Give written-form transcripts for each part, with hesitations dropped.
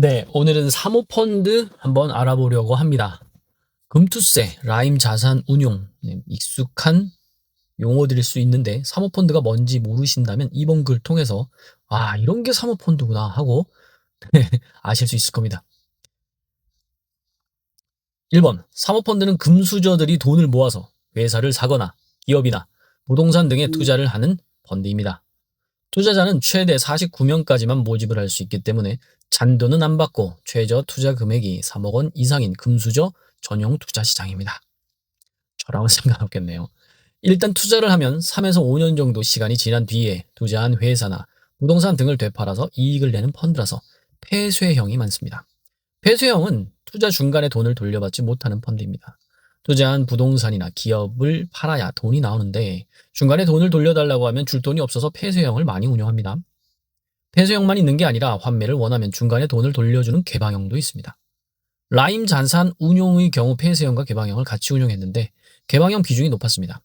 네, 오늘은 사모펀드 한번 알아보려고 합니다. 금투세, 라임 자산 운용, 네, 익숙한 용어들일 수 있는데 사모펀드가 뭔지 모르신다면 이번 글 통해서 아, 이런 게 사모펀드구나 하고 아실 수 있을 겁니다. 1번, 사모펀드는 금수저들이 돈을 모아서 회사를 사거나 기업이나 부동산 등에 투자를 하는 펀드입니다. 투자자는 최대 49명까지만 모집을 할 수 있기 때문에 잔돈은 안 받고 최저 투자 금액이 3억 원 이상인 금수저 전용 투자 시장입니다. 저랑은 상관없겠네요. 일단 투자를 하면 3에서 5년 정도 시간이 지난 뒤에 투자한 회사나 부동산 등을 되팔아서 이익을 내는 펀드라서 폐쇄형이 많습니다. 폐쇄형은 투자 중간에 돈을 돌려받지 못하는 펀드입니다. 투자한 부동산이나 기업을 팔아야 돈이 나오는데 중간에 돈을 돌려달라고 하면 줄 돈이 없어서 폐쇄형을 많이 운영합니다. 폐쇄형만 있는 게 아니라 환매를 원하면 중간에 돈을 돌려주는 개방형도 있습니다. 라임 자산 운용의 경우 폐쇄형과 개방형을 같이 운영했는데 개방형 비중이 높았습니다.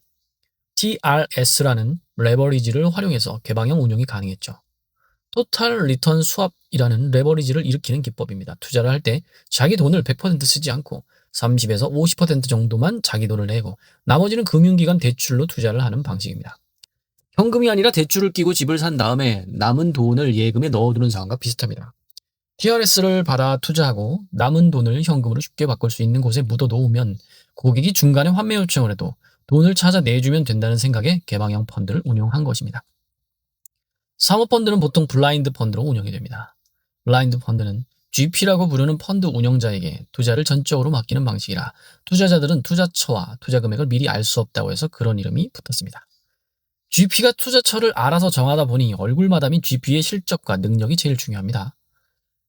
TRS라는 레버리지를 활용해서 개방형 운용이 가능했죠. 토탈 리턴 스왑이라는 레버리지를 일으키는 기법입니다. 투자를 할 때 자기 돈을 100% 쓰지 않고 30에서 50% 정도만 자기 돈을 내고 나머지는 금융기관 대출로 투자를 하는 방식입니다. 현금이 아니라 대출을 끼고 집을 산 다음에 남은 돈을 예금에 넣어두는 상황과 비슷합니다. TRS를 받아 투자하고 남은 돈을 현금으로 쉽게 바꿀 수 있는 곳에 묻어 놓으면 고객이 중간에 환매 요청을 해도 돈을 찾아 내주면 된다는 생각에 개방형 펀드를 운용한 것입니다. 사모펀드는 보통 블라인드 펀드로 운영이 됩니다. 블라인드 펀드는 GP라고 부르는 펀드 운영자에게 투자를 전적으로 맡기는 방식이라 투자자들은 투자처와 투자 금액을 미리 알 수 없다고 해서 그런 이름이 붙었습니다. GP가 투자처를 알아서 정하다 보니 얼굴마다 및 GP의 실적과 능력이 제일 중요합니다.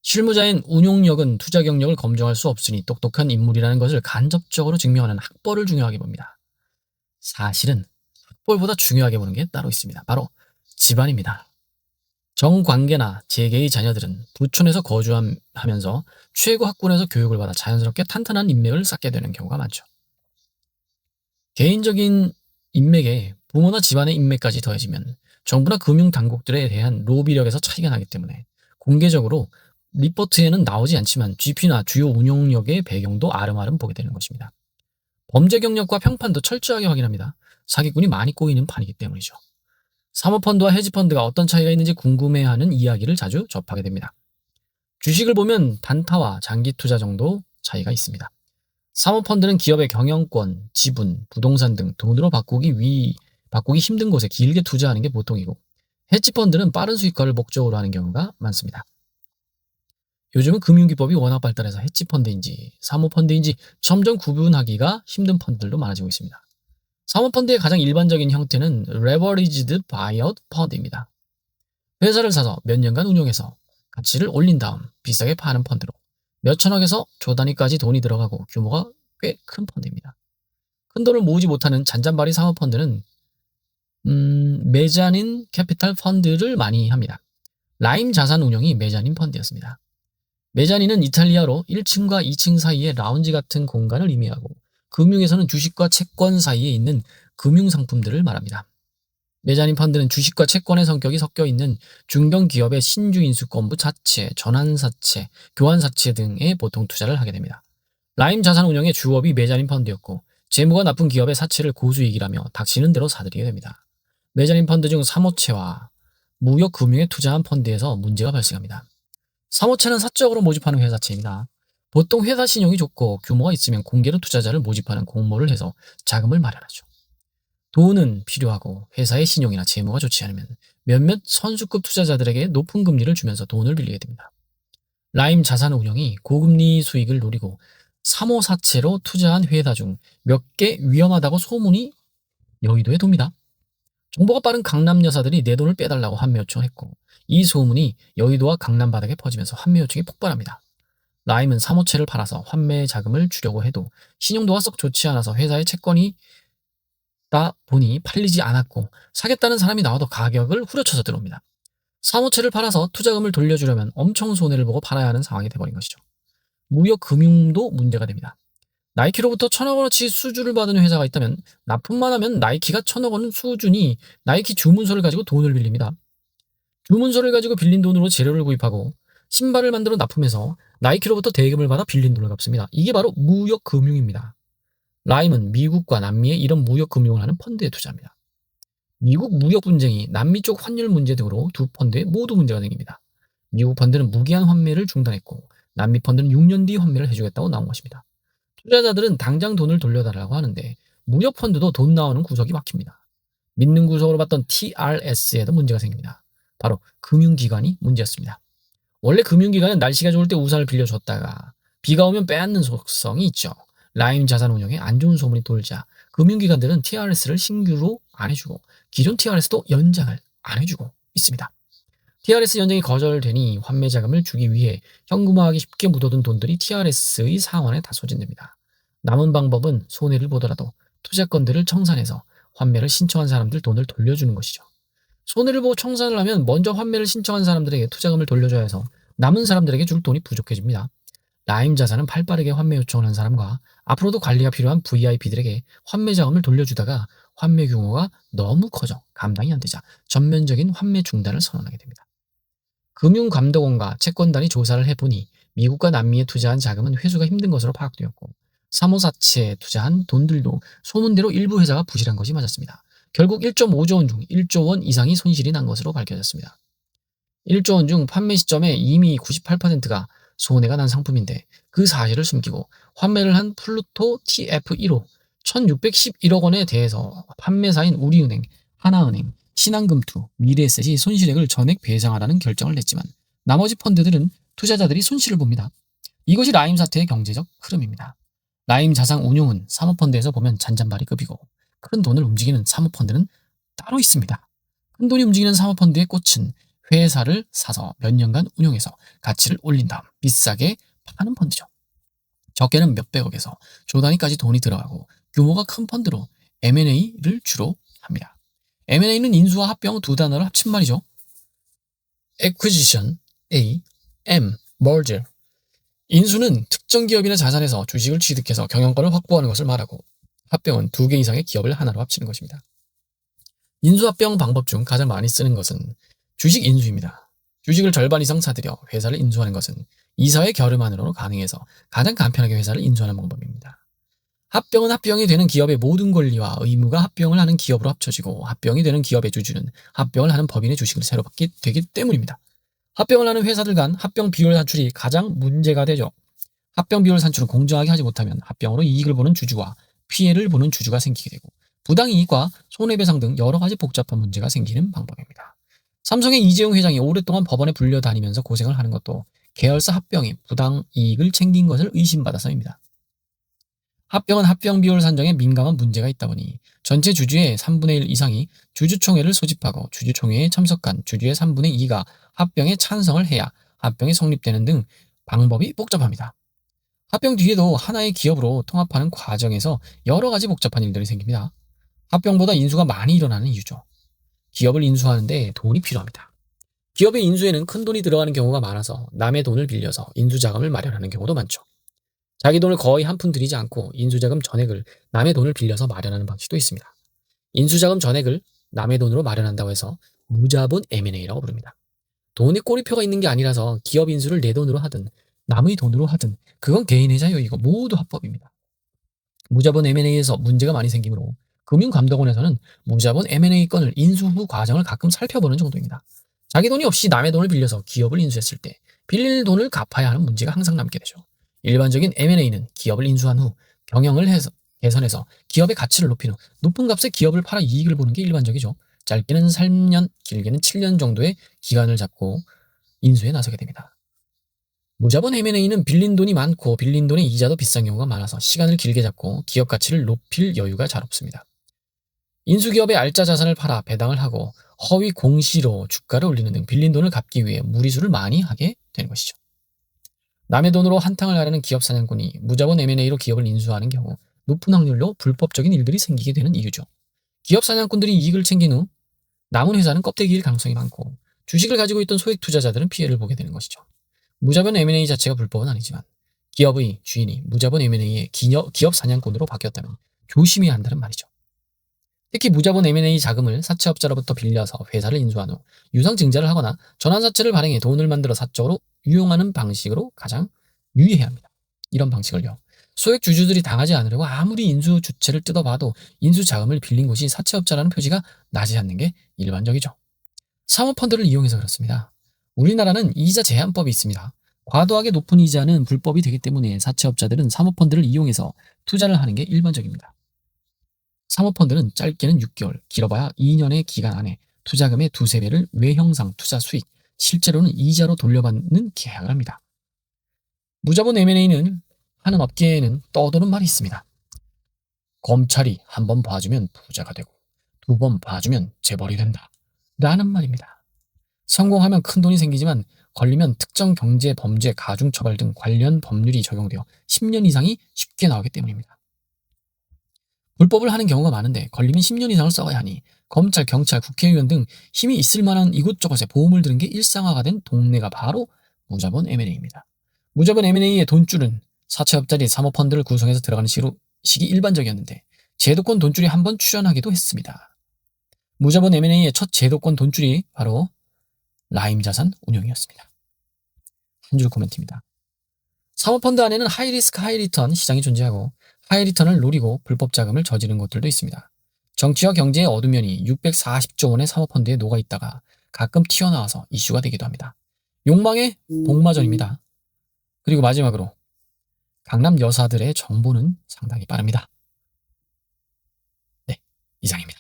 실무자인 운용력은 투자 경력을 검증할 수 없으니 똑똑한 인물이라는 것을 간접적으로 증명하는 학벌을 중요하게 봅니다. 사실은 학벌보다 중요하게 보는 게 따로 있습니다. 바로 집안입니다. 정관계나 재계의 자녀들은 부촌에서 거주하면서 최고 학군에서 교육을 받아 자연스럽게 탄탄한 인맥을 쌓게 되는 경우가 많죠. 개인적인 인맥에 부모나 집안의 인맥까지 더해지면 정부나 금융당국들에 대한 로비력에서 차이가 나기 때문에 공개적으로 리포트에는 나오지 않지만 GP나 주요 운용력의 배경도 아름아름 보게 되는 것입니다. 범죄 경력과 평판도 철저하게 확인합니다. 사기꾼이 많이 꼬이는 판이기 때문이죠. 사모펀드와 헤지펀드가 어떤 차이가 있는지 궁금해하는 이야기를 자주 접하게 됩니다. 주식을 보면 단타와 장기 투자 정도 차이가 있습니다. 사모펀드는 기업의 경영권, 지분, 부동산 등 돈으로 바꾸기 힘든 곳에 길게 투자하는 게 보통이고 헤지펀드는 빠른 수익화를 목적으로 하는 경우가 많습니다. 요즘은 금융기법이 워낙 발달해서 헤지펀드인지 사모펀드인지 점점 구분하기가 힘든 펀드들도 많아지고 있습니다. 사모펀드의 가장 일반적인 형태는 레버리지드 바이아웃 펀드입니다. 회사를 사서 몇 년간 운용해서 가치를 올린 다음 비싸게 파는 펀드로 몇천억에서 조 단위까지 돈이 들어가고 규모가 꽤 큰 펀드입니다. 큰 돈을 모으지 못하는 잔잔바리 사모펀드는 메자닌 캐피탈 펀드를 많이 합니다. 라임 자산 운용이 메자닌 펀드였습니다. 메자닌은 이탈리아로 1층과 2층 사이의 라운지 같은 공간을 의미하고 금융에서는 주식과 채권 사이에 있는 금융상품들을 말합니다. 메자닌 펀드는 주식과 채권의 성격이 섞여 있는 중견기업의 신주인수권부 자체, 전환사채, 교환사채 등에 보통 투자를 하게 됩니다. 라임 자산운용의 주업이 메자닌 펀드였고 재무가 나쁜 기업의 사채를 고수익이라며 닥치는 대로 사들이게 됩니다. 메자닌 펀드 중 사모채와 무역금융에 투자한 펀드에서 문제가 발생합니다. 사모채는 사적으로 모집하는 회사채입니다. 보통 회사 신용이 좋고 규모가 있으면 공개로 투자자를 모집하는 공모를 해서 자금을 마련하죠. 돈은 필요하고 회사의 신용이나 재무가 좋지 않으면 몇몇 선수급 투자자들에게 높은 금리를 주면서 돈을 빌리게 됩니다. 라임 자산운용이 고금리 수익을 노리고 사모사채로 투자한 회사 중 몇 개 위험하다고 소문이 여의도에 돕니다. 정보가 빠른 강남 여사들이 내 돈을 빼달라고 환매 요청했고 이 소문이 여의도와 강남 바닥에 퍼지면서 환매 요청이 폭발합니다. 라임은 사모채를 팔아서 환매 자금을 주려고 해도 신용도가 썩 좋지 않아서 회사의 채권이 다 보니 팔리지 않았고 사겠다는 사람이 나와도 가격을 후려쳐서 들어옵니다. 사모채를 팔아서 투자금을 돌려주려면 엄청 손해를 보고 팔아야 하는 상황이 돼버린 것이죠. 무역금융도 문제가 됩니다. 나이키로부터 1,000억 원어치 수주를 받은 회사가 있다면 납품만 하면 나이키가 1,000억 원 수준이 나이키 주문서를 가지고 돈을 빌립니다. 주문서를 가지고 빌린 돈으로 재료를 구입하고 신발을 만들어 납품해서 나이키로부터 대금을 받아 빌린 돈을 갚습니다. 이게 바로 무역금융입니다. 라임은 미국과 남미에 이런 무역금융을 하는 펀드에 투자합니다. 미국 무역 분쟁이 남미 쪽 환율 문제 등으로 두 펀드에 모두 문제가 생깁니다. 미국 펀드는 무기한 환매를 중단했고 남미 펀드는 6년 뒤 환매를 해주겠다고 나온 것입니다. 투자자들은 당장 돈을 돌려달라고 하는데 무역 펀드도 돈 나오는 구석이 막힙니다. 믿는 구석으로 봤던 TRS에도 문제가 생깁니다. 바로 금융기관이 문제였습니다. 원래 금융기관은 날씨가 좋을 때 우산을 빌려줬다가 비가 오면 빼앗는 속성이 있죠. 라임 자산운용에 안 좋은 소문이 돌자 금융기관들은 TRS를 신규로 안 해주고 기존 TRS도 연장을 안 해주고 있습니다. TRS 연장이 거절되니 환매 자금을 주기 위해 현금화하기 쉽게 묻어둔 돈들이 TRS의 상환에 다 소진됩니다. 남은 방법은 손해를 보더라도 투자건들을 청산해서 환매를 신청한 사람들 돈을 돌려주는 것이죠. 손해를 보고 청산을 하면 먼저 환매를 신청한 사람들에게 투자금을 돌려줘야 해서 남은 사람들에게 줄 돈이 부족해집니다. 라임 자산은 팔빠르게 환매 요청을 한 사람과 앞으로도 관리가 필요한 VIP들에게 환매 자금을 돌려주다가 환매 규모가 너무 커져 감당이 안 되자 전면적인 환매 중단을 선언하게 됩니다. 금융감독원과 채권단이 조사를 해보니 미국과 남미에 투자한 자금은 회수가 힘든 것으로 파악되었고 사모사치에 투자한 돈들도 소문대로 일부 회사가 부실한 것이 맞았습니다. 결국 1.5조 원 중 1조 원 이상이 손실이 난 것으로 밝혀졌습니다. 1조 원 중 판매 시점에 이미 98%가 손해가 난 상품인데 그 사실을 숨기고 환매를 한 플루토 TF1호 1611억 원에 대해서 판매사인 우리은행, 하나은행, 신한금투, 미래에셋이 손실액을 전액 배상하라는 결정을 냈지만 나머지 펀드들은 투자자들이 손실을 봅니다. 이것이 라임 사태의 경제적 흐름입니다. 라임 자산운용은 사모펀드에서 보면 잔잔바리급이고 큰 돈을 움직이는 사모펀드는 따로 있습니다. 큰 돈이 움직이는 사모펀드의 꽃은 회사를 사서 몇 년간 운용해서 가치를 올린 다음 비싸게 파는 펀드죠. 적게는 몇백억에서 조 단위까지 돈이 들어가고 규모가 큰 펀드로 M&A를 주로 합니다. M&A는 인수와 합병 두 단어를 합친 말이죠. Acquisition, A, M, Merger. 인수는 특정 기업이나 자산에서 주식을 취득해서 경영권을 확보하는 것을 말하고 합병은 두 개 이상의 기업을 하나로 합치는 것입니다. 인수합병 방법 중 가장 많이 쓰는 것은 주식 인수입니다. 주식을 절반 이상 사들여 회사를 인수하는 것은 이사회 결의만으로 가능해서 가장 간편하게 회사를 인수하는 방법입니다. 합병은 합병이 되는 기업의 모든 권리와 의무가 합병을 하는 기업으로 합쳐지고 합병이 되는 기업의 주주는 합병을 하는 법인의 주식을 새로 받게 되기 때문입니다. 합병을 하는 회사들 간 합병 비율 산출이 가장 문제가 되죠. 합병 비율 산출을 공정하게 하지 못하면 합병으로 이익을 보는 주주와 피해를 보는 주주가 생기게 되고 부당이익과 손해배상 등 여러 가지 복잡한 문제가 생기는 방법입니다. 삼성의 이재용 회장이 오랫동안 법원에 불려다니면서 고생을 하는 것도 계열사 합병이 부당이익을 챙긴 것을 의심받아서입니다. 합병은 합병 비율 산정에 민감한 문제가 있다 보니 전체 주주의 3분의 1 이상이 주주총회를 소집하고 주주총회에 참석한 주주의 3분의 2가 합병에 찬성을 해야 합병이 성립되는 등 방법이 복잡합니다. 합병 뒤에도 하나의 기업으로 통합하는 과정에서 여러 가지 복잡한 일들이 생깁니다. 합병보다 인수가 많이 일어나는 이유죠. 기업을 인수하는데 돈이 필요합니다. 기업의 인수에는 큰 돈이 들어가는 경우가 많아서 남의 돈을 빌려서 인수자금을 마련하는 경우도 많죠. 자기 돈을 거의 한 푼 들이지 않고 인수자금 전액을 남의 돈을 빌려서 마련하는 방식도 있습니다. 인수자금 전액을 남의 돈으로 마련한다고 해서 무자본 M&A라고 부릅니다. 돈에 꼬리표가 있는 게 아니라서 기업 인수를 내 돈으로 하든 남의 돈으로 하든 그건 개인의 자유이고 모두 합법입니다. 무자본 M&A에서 문제가 많이 생기므로 금융감독원에서는 무자본 M&A 건을 인수 후 과정을 가끔 살펴보는 정도입니다. 자기 돈이 없이 남의 돈을 빌려서 기업을 인수했을 때 빌릴 돈을 갚아야 하는 문제가 항상 남게 되죠. 일반적인 M&A는 기업을 인수한 후 경영을 개선해서 기업의 가치를 높인 후 높은 값에 기업을 팔아 이익을 보는 게 일반적이죠. 짧게는 3년, 길게는 7년 정도의 기간을 잡고 인수에 나서게 됩니다. 무자본 M&A는 빌린 돈이 많고 빌린 돈의 이자도 비싼 경우가 많아서 시간을 길게 잡고 기업 가치를 높일 여유가 잘 없습니다. 인수기업의 알짜 자산을 팔아 배당을 하고 허위 공시로 주가를 올리는 등 빌린 돈을 갚기 위해 무리수를 많이 하게 되는 것이죠. 남의 돈으로 한탕을 하려는 기업 사냥꾼이 무자본 M&A로 기업을 인수하는 경우 높은 확률로 불법적인 일들이 생기게 되는 이유죠. 기업 사냥꾼들이 이익을 챙긴 후 남은 회사는 껍데기일 가능성이 많고 주식을 가지고 있던 소액 투자자들은 피해를 보게 되는 것이죠. 무자본 M&A 자체가 불법은 아니지만 기업의 주인이 무자본 M&A의 기업 사냥꾼으로 바뀌었다면 조심해야 한다는 말이죠. 특히 무자본 M&A 자금을 사채업자로부터 빌려서 회사를 인수한 후 유상증자를 하거나 전환사채를 발행해 돈을 만들어 사적으로 유용하는 방식으로 가장 유의해야 합니다. 이런 방식을요. 소액 주주들이 당하지 않으려고 아무리 인수 주체를 뜯어봐도 인수 자금을 빌린 곳이 사채업자라는 표시가 나지 않는 게 일반적이죠. 사모펀드를 이용해서 그렇습니다. 우리나라는 이자 제한법이 있습니다. 과도하게 높은 이자는 불법이 되기 때문에 사채업자들은 사모펀드를 이용해서 투자를 하는 게 일반적입니다. 사모펀드는 짧게는 6개월, 길어봐야 2년의 기간 안에 투자금의 두세 배를 외형상 투자 수익, 실제로는 이자로 돌려받는 계약을 합니다. 무자본 M&A는 하는 업계에는 떠도는 말이 있습니다. 검찰이 한 번 봐주면 부자가 되고 두 번 봐주면 재벌이 된다. 라는 말입니다. 성공하면 큰 돈이 생기지만 걸리면 특정 경제 범죄 가중처벌 등 관련 법률이 적용되어 10년 이상이 쉽게 나오기 때문입니다. 불법을 하는 경우가 많은데 걸리면 10년 이상을 써야 하니 검찰, 경찰, 국회의원 등 힘이 있을 만한 이곳저곳에 보험을 드는 게 일상화가 된 동네가 바로 무자본 M&A입니다. 무자본 M&A의 돈줄은 사채업자들이 사모펀드를 구성해서 들어가는 식이 일반적이었는데 제도권 돈줄이 한번 출연하기도 했습니다. 무자본 M&A의 첫 제도권 돈줄이 바로 라임자산 운용이었습니다. 한 줄 코멘트입니다. 사모펀드 안에는 하이리스크 하이리턴 시장이 존재하고 하이리턴을 노리고 불법 자금을 저지른 곳들도 있습니다. 정치와 경제의 어두운 면이 640조 원의 사모펀드에 녹아있다가 가끔 튀어나와서 이슈가 되기도 합니다. 욕망의 복마전입니다. 그리고 마지막으로 강남 여사들의 정보는 상당히 빠릅니다. 네, 이상입니다.